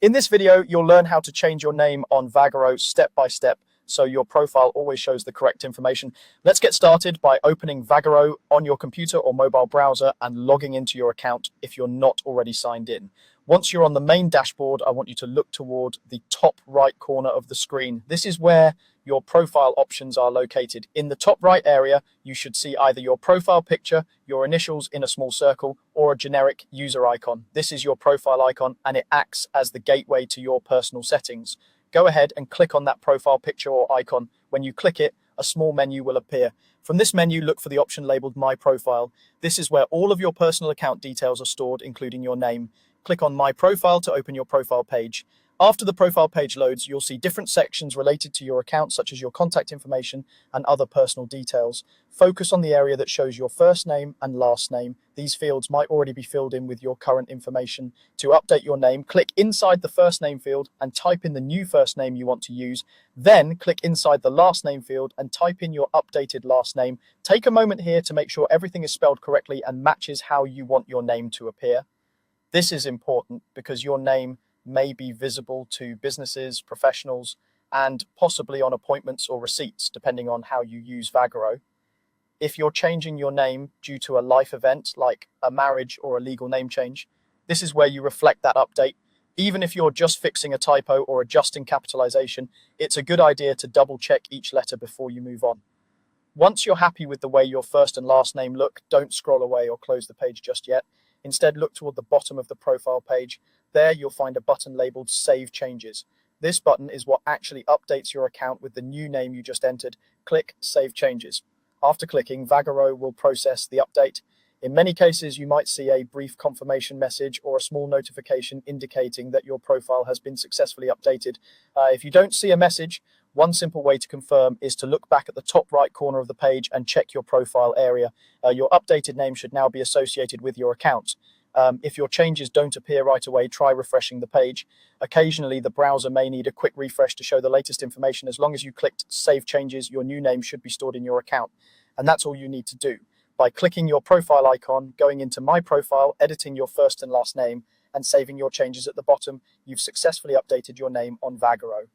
In this video, you'll learn how to change your name on Vagaro step by step so your profile always shows the correct information. Let's get started by opening Vagaro on your computer or mobile browser and logging into your account if you're not already signed in. Once you're on the main dashboard, I want you to look toward the top right corner of the screen. This is where your profile options are located. In the top right area, you should see either your profile picture, your initials in a small circle, or a generic user icon. This is your profile icon and it acts as the gateway to your personal settings. Go ahead and click on that profile picture or icon. When you click it, a small menu will appear. From this menu, look for the option labeled My Profile. This is where all of your personal account details are stored, including your name. Click on My Profile to open your profile page. After the profile page loads, you'll see different sections related to your account, such as your contact information and other personal details. Focus on the area that shows your first name and last name. These fields might already be filled in with your current information. To update your name, click inside the first name field and type in the new first name you want to use. Then click inside the last name field and type in your updated last name. Take a moment here to make sure everything is spelled correctly and matches how you want your name to appear. This is important because your name may be visible to businesses, professionals, and possibly on appointments or receipts, depending on how you use Vagaro. If you're changing your name due to a life event like a marriage or a legal name change, this is where you reflect that update. Even if you're just fixing a typo or adjusting capitalization, it's a good idea to double check each letter before you move on. Once you're happy with the way your first and last name look, don't scroll away or close the page just yet. Instead, look toward the bottom of the profile page. There, you'll find a button labeled Save Changes. This button is what actually updates your account with the new name you just entered. Click Save Changes. After clicking, Vagaro will process the update. In many cases, you might see a brief confirmation message or a small notification indicating that your profile has been successfully updated. If you don't see a message, one simple way to confirm is to look back at the top right corner of the page and check your profile area. Your updated name should now be associated with your account. If your changes don't appear right away, try refreshing the page. Occasionally, the browser may need a quick refresh to show the latest information. As long as you clicked Save Changes, your new name should be stored in your account. And that's all you need to do. By clicking your profile icon, going into My Profile, editing your first and last name, and saving your changes at the bottom, you've successfully updated your name on Vagaro.